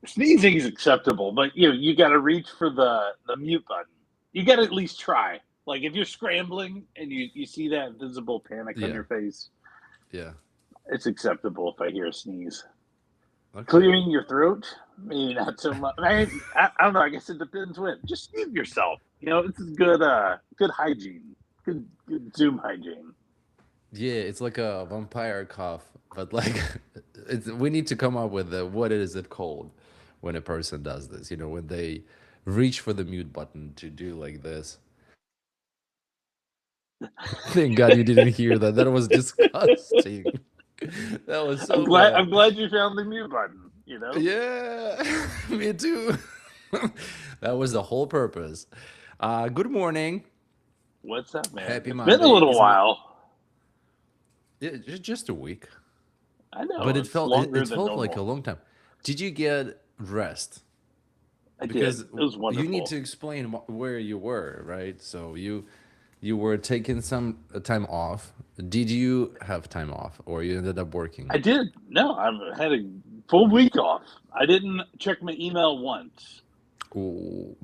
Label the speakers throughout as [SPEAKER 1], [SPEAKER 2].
[SPEAKER 1] Sneezing is acceptable, but you got to reach for the mute button. You got to at least try. Like if you're scrambling and you see that visible panic on
[SPEAKER 2] Yeah,
[SPEAKER 1] your face,
[SPEAKER 2] yeah.
[SPEAKER 1] it's acceptable if I hear a sneeze.
[SPEAKER 2] Okay.
[SPEAKER 1] Clearing your throat, maybe not so much. I don't know. I guess it depends when. Just sneeze yourself. This is good hygiene. Good Zoom hygiene.
[SPEAKER 2] Yeah, it's like a vampire cough, but like we need to come up with what is it called when a person does this, when they reach for the mute button to do like this. Thank God you didn't hear that. That was disgusting. That was
[SPEAKER 1] I'm
[SPEAKER 2] so
[SPEAKER 1] glad.
[SPEAKER 2] bad.
[SPEAKER 1] I'm glad you found the mute button.
[SPEAKER 2] Yeah, me too. That was the whole purpose. Good morning.
[SPEAKER 1] What's up, man?
[SPEAKER 2] Happy
[SPEAKER 1] It's been a
[SPEAKER 2] Monday.
[SPEAKER 1] little
[SPEAKER 2] Isn't it?
[SPEAKER 1] while.
[SPEAKER 2] Yeah, just a week.
[SPEAKER 1] I
[SPEAKER 2] But
[SPEAKER 1] know
[SPEAKER 2] it
[SPEAKER 1] it's
[SPEAKER 2] felt it,
[SPEAKER 1] longer
[SPEAKER 2] it
[SPEAKER 1] than
[SPEAKER 2] felt like a
[SPEAKER 1] normal.
[SPEAKER 2] long time. Did you get rest?
[SPEAKER 1] I did.
[SPEAKER 2] Because
[SPEAKER 1] It was
[SPEAKER 2] you need to
[SPEAKER 1] wonderful.
[SPEAKER 2] explain where you were, right? So you were taking some time off. Did you have time off, or you ended up working?
[SPEAKER 1] I did. No, I had a full week off. I didn't check my email once.
[SPEAKER 2] Ooh.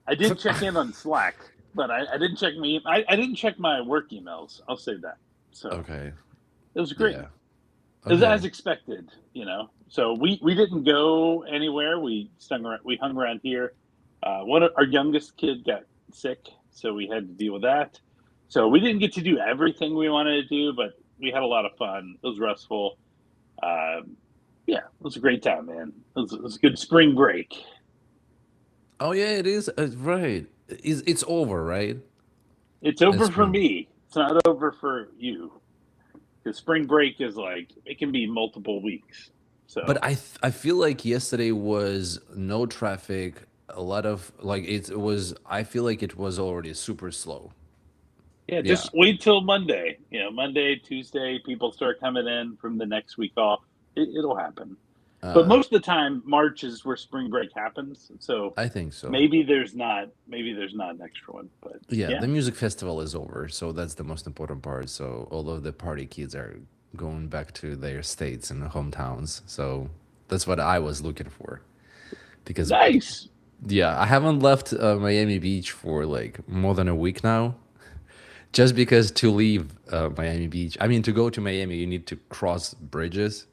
[SPEAKER 1] I did check in on Slack, but I didn't check I didn't check my work emails. I'll say that. So
[SPEAKER 2] Okay.
[SPEAKER 1] it was great.
[SPEAKER 2] Yeah.
[SPEAKER 1] It was
[SPEAKER 2] Okay.
[SPEAKER 1] as expected. So we didn't go anywhere. We hung around here. One of our youngest kid got sick, so we had to deal with that. So we didn't get to do everything we wanted to do, but we had a lot of fun. It was restful. Um, yeah, it was a great time, man. It was a good spring break.
[SPEAKER 2] Oh yeah, it is. Right. It's over, right?
[SPEAKER 1] It's over for
[SPEAKER 2] Spring.
[SPEAKER 1] me. It's not over for you. Because spring break is like it can be multiple weeks.
[SPEAKER 2] But
[SPEAKER 1] So
[SPEAKER 2] I feel like yesterday was no traffic. A lot of like it was. I feel like it was already super slow.
[SPEAKER 1] yeah,
[SPEAKER 2] Yeah.
[SPEAKER 1] just wait till Monday. Monday, Tuesday, people start coming in from the next week off. It'll happen. But
[SPEAKER 2] Uh,
[SPEAKER 1] most of the time, March is where spring break happens. So
[SPEAKER 2] I think so.
[SPEAKER 1] maybe there's not an extra one. But
[SPEAKER 2] Yeah,
[SPEAKER 1] yeah,
[SPEAKER 2] the music festival is over, so that's the most important part. So all of the party kids are going back to their states and hometowns. So that's what I was looking for. Because
[SPEAKER 1] nice.
[SPEAKER 2] yeah, I haven't left Miami Beach for like more than a week now. Just because to leave Miami Beach, I mean to go to Miami, you need to cross bridges,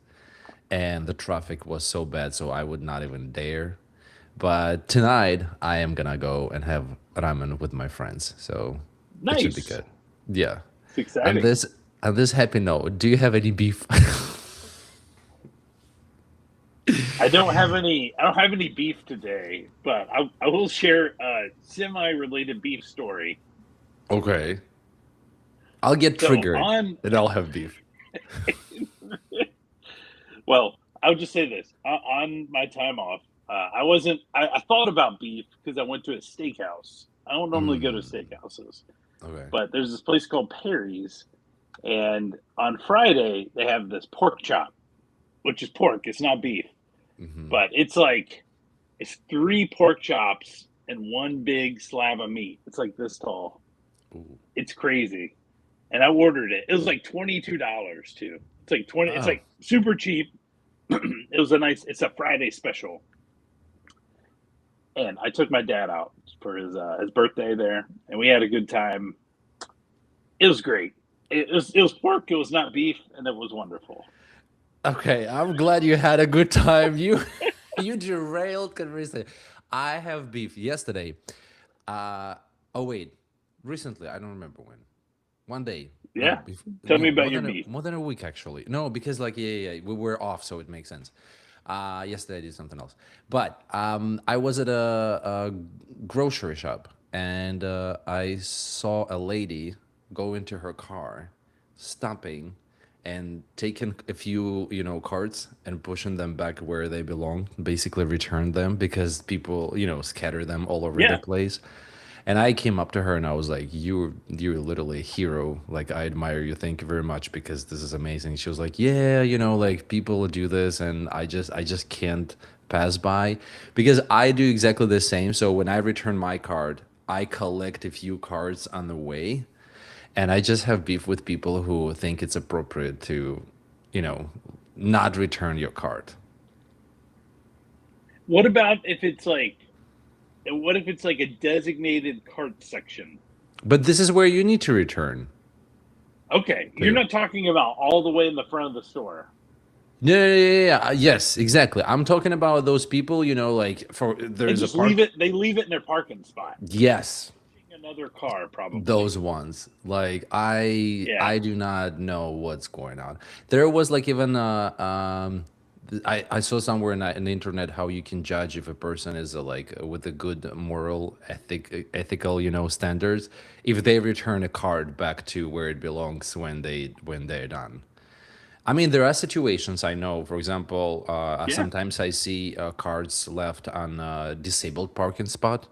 [SPEAKER 2] and the traffic was so bad, so I would not even dare. But tonight I am gonna go and have ramen with my friends, so it should be
[SPEAKER 1] Nice.
[SPEAKER 2] good. Yeah.
[SPEAKER 1] It's
[SPEAKER 2] And
[SPEAKER 1] exciting.
[SPEAKER 2] this happy note, do you have any beef?
[SPEAKER 1] I don't have any beef today, but I will share a semi-related beef story.
[SPEAKER 2] Okay. I'll get
[SPEAKER 1] So
[SPEAKER 2] triggered
[SPEAKER 1] on
[SPEAKER 2] and I'll have beef.
[SPEAKER 1] Well, I'll just say this: on my time off, I wasn't. I thought about beef because I went to a steakhouse. I don't normally go to steakhouses,
[SPEAKER 2] Okay.
[SPEAKER 1] but there's this place called Perry's, and on Friday they have this pork chop, which is pork. It's not beef, but it's three pork chops and one big slab of meat. It's like this tall.
[SPEAKER 2] Ooh.
[SPEAKER 1] It's crazy, and I ordered it. It was like $22 too. It's like 20. It's
[SPEAKER 2] Oh.
[SPEAKER 1] like super cheap. It's a Friday special, and I took my dad out for his birthday there, and we had a good time. It was great. It was pork. It was not beef, and it was wonderful.
[SPEAKER 2] Okay, I'm glad you had a good time. You you derailed conversation. I have beef yesterday. Uh oh wait. Recently, I don't remember when. One day. No,
[SPEAKER 1] Yeah, tell me about
[SPEAKER 2] more
[SPEAKER 1] your
[SPEAKER 2] than
[SPEAKER 1] beef.
[SPEAKER 2] more than a week actually. No, because like yeah, we were off, so it makes sense. Yesterday I did something else. But I was at a grocery shop and I saw a lady go into her car, stopping and taking a few, carts and pushing them back where they belong, basically return them because people, scatter them all over the
[SPEAKER 1] Yeah,
[SPEAKER 2] place. And I came up to her and I was like, you're literally a hero. Like I admire you. Thank you very much because this is amazing." She was like, "Yeah, like people do this and I just can't pass by because I do exactly the same. So when I return my card, I collect a few cards on the way, and I just have beef with people who think it's appropriate to, you know, not return your card."
[SPEAKER 1] What about if it's like, what if it's like a designated cart section?
[SPEAKER 2] But this is where you need to return.
[SPEAKER 1] Okay,
[SPEAKER 2] So
[SPEAKER 1] you're not talking about all the way in the front of the store.
[SPEAKER 2] yeah, yeah, yeah, yeah. Yes, exactly. I'm talking about those people, like for
[SPEAKER 1] They
[SPEAKER 2] there's a
[SPEAKER 1] just leave
[SPEAKER 2] park.
[SPEAKER 1] it. They leave it in their parking spot.
[SPEAKER 2] Yes,
[SPEAKER 1] Another car, probably.
[SPEAKER 2] those ones. Like I
[SPEAKER 1] Yeah,
[SPEAKER 2] do not know what's going on. There was like even I saw somewhere in the internet how you can judge if a person is with a good moral ethical standards if they return a card back to where it belongs when they're done. I mean, there are situations I know. For example,
[SPEAKER 1] yeah.
[SPEAKER 2] sometimes I see cards left on a disabled parking spot.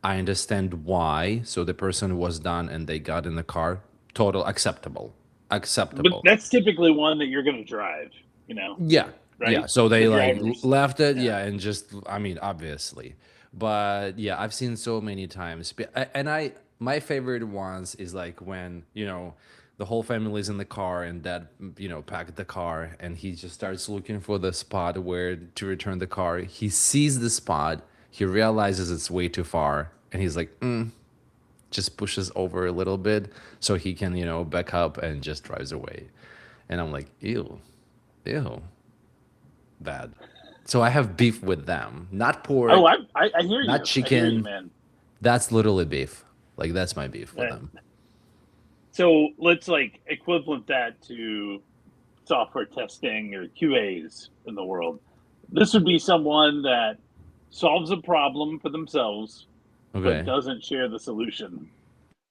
[SPEAKER 2] I understand why. So the person was done and they got in the car. Total acceptable.
[SPEAKER 1] But
[SPEAKER 2] Acceptable.
[SPEAKER 1] that's typically one that you're going to drive. You know,
[SPEAKER 2] Yeah. Yeah.
[SPEAKER 1] right?
[SPEAKER 2] So they
[SPEAKER 1] The
[SPEAKER 2] like
[SPEAKER 1] drivers.
[SPEAKER 2] left it.
[SPEAKER 1] Yeah.
[SPEAKER 2] Yeah. And just, I mean, obviously. But yeah, I've seen so many times. And my favorite ones is like when, the whole family is in the car and dad, packed the car and he just starts looking for the spot where to return the car. He sees the spot. He realizes it's way too far. And he's like, just pushes over a little bit so he can, back up and just drives away. And I'm like, ew, ew, bad. So I have beef with them. Not
[SPEAKER 1] Oh,
[SPEAKER 2] pork,
[SPEAKER 1] I hear
[SPEAKER 2] not
[SPEAKER 1] you. I hear you,
[SPEAKER 2] chicken.
[SPEAKER 1] man.
[SPEAKER 2] That's literally beef. Like that's my beef with
[SPEAKER 1] Uh,
[SPEAKER 2] them.
[SPEAKER 1] so let's like equivalent that to software testing or QAs in the world. This would be someone that solves a problem for themselves, but
[SPEAKER 2] Okay.
[SPEAKER 1] doesn't share the solution.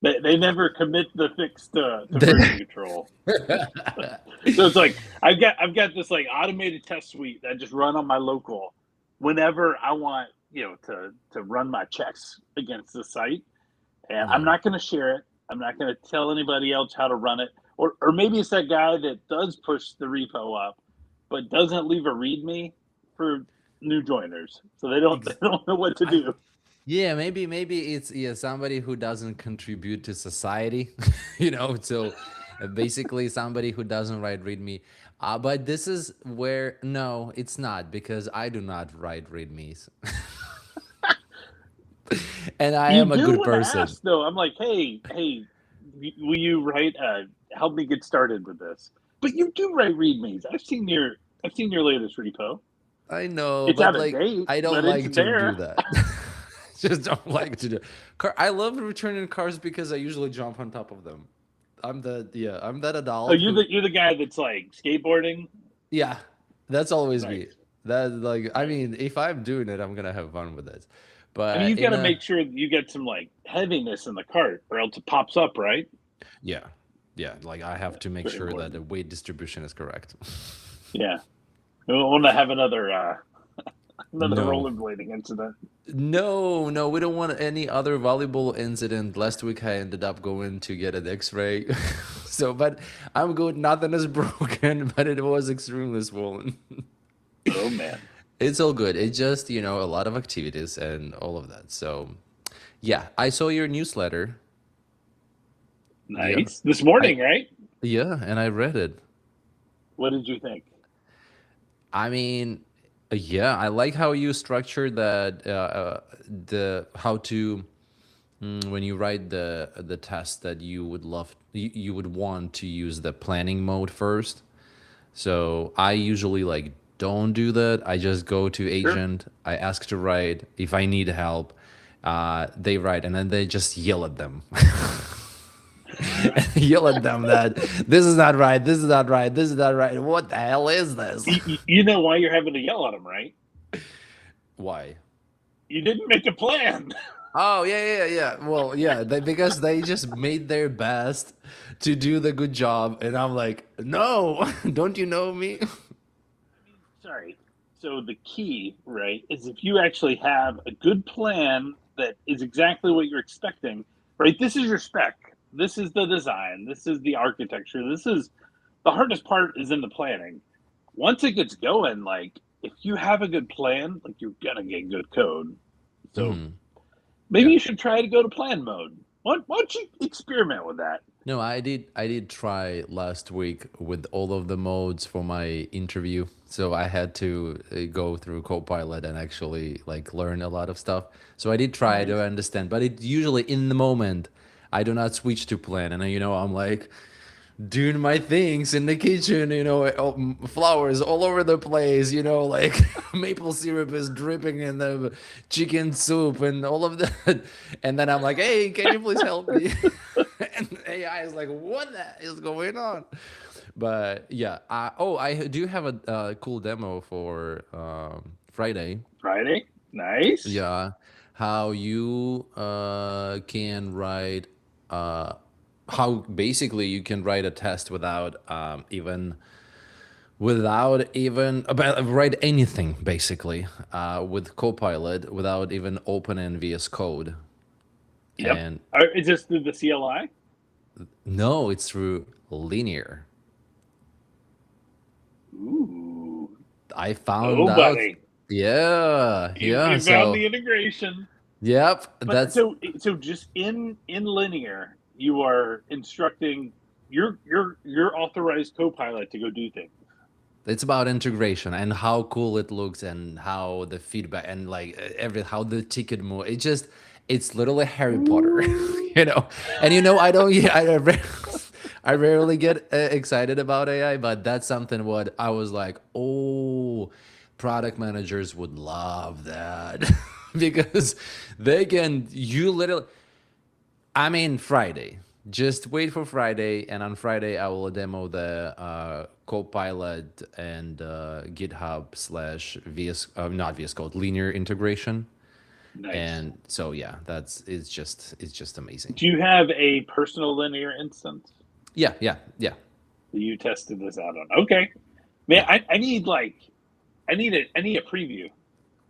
[SPEAKER 1] They never commit the fix to version control. So it's like I've got this like automated test suite that I just run on my local whenever I want, to run my checks against the site. And I'm
[SPEAKER 2] Uh-huh.
[SPEAKER 1] not going to share it. I'm not going to tell anybody else how to run it. Or maybe it's that guy that does push the repo up, but doesn't leave a README for new joiners, so they don't they
[SPEAKER 2] Ex-
[SPEAKER 1] don't know what to
[SPEAKER 2] I,
[SPEAKER 1] do.
[SPEAKER 2] yeah, maybe it's somebody who doesn't contribute to society, So basically somebody who doesn't write readme. But this is where no, it's not because I do not write readmes, and I
[SPEAKER 1] You
[SPEAKER 2] am a
[SPEAKER 1] do
[SPEAKER 2] good
[SPEAKER 1] want to
[SPEAKER 2] person.
[SPEAKER 1] ask though. I'm like, hey, will you write? Help me get started with this. But you do write READMEs. I've seen your latest repo.
[SPEAKER 2] I know,
[SPEAKER 1] It's
[SPEAKER 2] but
[SPEAKER 1] out of
[SPEAKER 2] like
[SPEAKER 1] date,
[SPEAKER 2] I don't
[SPEAKER 1] but it's
[SPEAKER 2] like to do
[SPEAKER 1] there.
[SPEAKER 2] that. Just don't like to do. I love returning cars because I usually jump on top of them. I'm that
[SPEAKER 1] Oh,
[SPEAKER 2] adult
[SPEAKER 1] you're
[SPEAKER 2] who,
[SPEAKER 1] the guy that's like skateboarding.
[SPEAKER 2] yeah, that's always me.
[SPEAKER 1] Nice,
[SPEAKER 2] That like I
[SPEAKER 1] nice.
[SPEAKER 2] mean, if I'm doing it, I'm gonna have fun with it.
[SPEAKER 1] I mean,
[SPEAKER 2] But
[SPEAKER 1] you've got
[SPEAKER 2] in
[SPEAKER 1] to
[SPEAKER 2] a
[SPEAKER 1] make sure that you get some like heaviness in the cart, or else it pops up, right?
[SPEAKER 2] yeah, yeah, like I have to
[SPEAKER 1] It's
[SPEAKER 2] make
[SPEAKER 1] very
[SPEAKER 2] sure that the
[SPEAKER 1] important.
[SPEAKER 2] weight distribution is correct.
[SPEAKER 1] Yeah, we want to have another another
[SPEAKER 2] No.
[SPEAKER 1] rollerblading incident.
[SPEAKER 2] No, no, we don't want any other volleyball incident. Last week I ended up going to get an X-ray. So, but I'm good. Nothing is broken, but it was extremely swollen.
[SPEAKER 1] Oh man,
[SPEAKER 2] It's all good. It's just, a lot of activities and all of that. So, yeah, I saw your newsletter. Yeah.
[SPEAKER 1] nice. This
[SPEAKER 2] I
[SPEAKER 1] morning, right?
[SPEAKER 2] yeah, and I read it.
[SPEAKER 1] What did you think?
[SPEAKER 2] I mean, yeah, I like how you structured that the how to when you write the test that you would want to use the planning mode first. So I usually like don't do that. I just go to
[SPEAKER 1] Sure.
[SPEAKER 2] agent. I ask to write. If I need help, they write, and then they just yell at them, yell at them that this is not right. This is not right. This is not right. What the hell is this?
[SPEAKER 1] You know why you're having to yell at them, right?
[SPEAKER 2] Why?
[SPEAKER 1] You didn't make a plan.
[SPEAKER 2] Oh yeah, yeah, yeah. Well, yeah, because they just made their best to do the good job, and I'm like, no, don't you know me?
[SPEAKER 1] Sorry. So the key, right, is if you actually have a good plan that is exactly what you're expecting, right? This is your spec. This is the design. This is the architecture. This is the hardest part is in the planning. Once it gets going, like if you have a good plan, like you're gonna get good code. So
[SPEAKER 2] Hmm.
[SPEAKER 1] maybe
[SPEAKER 2] Yeah.
[SPEAKER 1] you should try to go to plan mode. Why don't you experiment with that?
[SPEAKER 2] No, I did try last week with all of the modes for my interview. So I had to go through Copilot and actually like learn a lot of stuff. So I did try to
[SPEAKER 1] Nice.
[SPEAKER 2] understand, but it usually in the moment I do not switch to plan, and I'm like doing my things in the kitchen, flowers all over the place, like maple syrup is dripping in the chicken soup and all of that. And then I'm like, hey, can you please help me? And AI is like, what the is going on? But yeah, I do have a cool demo for Friday.
[SPEAKER 1] Friday. Nice.
[SPEAKER 2] Yeah, how you can write, uh, how basically you can write a test without even about write anything basically with Copilot without even opening VS Code.
[SPEAKER 1] Yep.
[SPEAKER 2] And
[SPEAKER 1] Is this through the CLI?
[SPEAKER 2] no, it's through Linear.
[SPEAKER 1] Ooh.
[SPEAKER 2] I found
[SPEAKER 1] Oh,
[SPEAKER 2] out.
[SPEAKER 1] buddy.
[SPEAKER 2] Yeah, yeah.
[SPEAKER 1] You found
[SPEAKER 2] So,
[SPEAKER 1] the integration.
[SPEAKER 2] yep,
[SPEAKER 1] But
[SPEAKER 2] that's
[SPEAKER 1] so just in linear, you are instructing your authorized copilot to go do things.
[SPEAKER 2] it's about integration and how cool it looks and how the feedback and like every how the ticket move. It's literally Harry Potter,
[SPEAKER 1] Ooh.
[SPEAKER 2] you know. And I don't yeah, I rarely get excited about AI, but that's something what I was like, oh, product managers would love that because they can you literally I mean, Friday. Just wait for Friday, and on Friday I will demo the Copilot and GitHub slash VS, not VS Code, linear integration.
[SPEAKER 1] Nice.
[SPEAKER 2] And so yeah, it's just amazing.
[SPEAKER 1] Do you have a personal linear instance
[SPEAKER 2] Yeah, yeah, yeah,
[SPEAKER 1] that you tested this out on? Okay. Man,
[SPEAKER 2] yeah.
[SPEAKER 1] I need like I need a preview.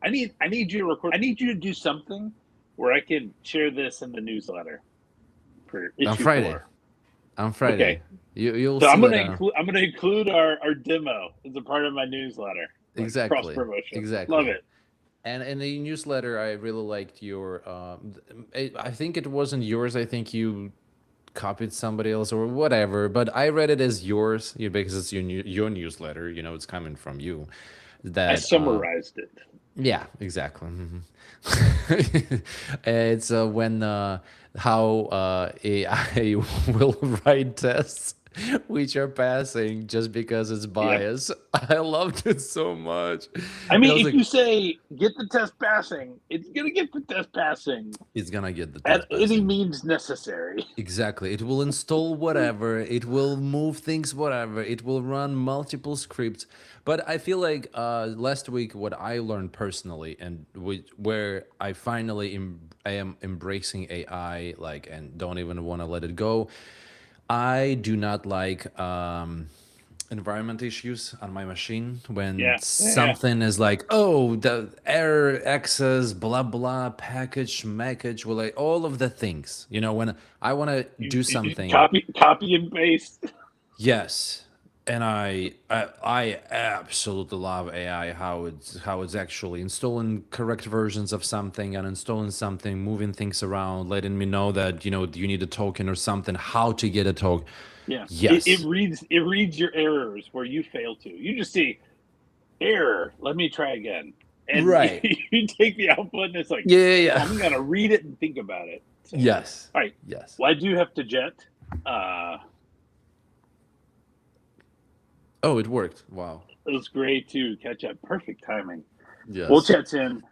[SPEAKER 1] I need you to record. I need you to do something where I can share this in the newsletter for
[SPEAKER 2] On
[SPEAKER 1] issue
[SPEAKER 2] Friday,
[SPEAKER 1] 4.
[SPEAKER 2] on
[SPEAKER 1] Okay.
[SPEAKER 2] Friday, you'll
[SPEAKER 1] So I'm
[SPEAKER 2] see it.
[SPEAKER 1] gonna include our demo as a part of my newsletter, like cross
[SPEAKER 2] Exactly,
[SPEAKER 1] promotion. Love
[SPEAKER 2] exactly.
[SPEAKER 1] it.
[SPEAKER 2] And in the newsletter, I really liked your. I think it wasn't yours. I think you copied somebody else or whatever, but I read it as yours, because it's your newsletter. It's coming from you.
[SPEAKER 1] I
[SPEAKER 2] That
[SPEAKER 1] summarized it.
[SPEAKER 2] yeah, exactly. It's when how AI will write tests which are passing just because it's
[SPEAKER 1] Yep.
[SPEAKER 2] biased. I loved it so much,
[SPEAKER 1] I
[SPEAKER 2] and I
[SPEAKER 1] mean,
[SPEAKER 2] was
[SPEAKER 1] if
[SPEAKER 2] like,
[SPEAKER 1] you say get the test passing, it's gonna get the test passing
[SPEAKER 2] it's gonna get the
[SPEAKER 1] at
[SPEAKER 2] test
[SPEAKER 1] any
[SPEAKER 2] passing.
[SPEAKER 1] means necessary.
[SPEAKER 2] Exactly. It will install whatever, it will move things, whatever, it will run multiple scripts. But I feel like last week, what I learned personally, and where I finally I am embracing AI, like, and don't even want to let it go. I do not like environment issues on my machine when
[SPEAKER 1] Yeah, yeah.
[SPEAKER 2] something is like, oh, the error access blah blah package mackage, well, like all of the things, when I want to do
[SPEAKER 1] You
[SPEAKER 2] something.
[SPEAKER 1] copy and paste.
[SPEAKER 2] Yes, and I absolutely love AI, how it's actually installing correct versions of something, and installing something, moving things around, letting me know that you need a token or something, how to get a token.
[SPEAKER 1] Yeah, it
[SPEAKER 2] Yes.
[SPEAKER 1] reads your errors where you fail to. You just see error. Let me try again, and
[SPEAKER 2] Right.
[SPEAKER 1] you take the output, and it's like,
[SPEAKER 2] Yeah, yeah, yeah.
[SPEAKER 1] I'm gonna read it and think about it. So, all
[SPEAKER 2] Yes.
[SPEAKER 1] right.
[SPEAKER 2] Yes.
[SPEAKER 1] Well, I do have to jet. Uh,
[SPEAKER 2] Oh, it worked. Wow.
[SPEAKER 1] it was great to catch up. Perfect timing. We'll
[SPEAKER 2] Yes.
[SPEAKER 1] chat soon.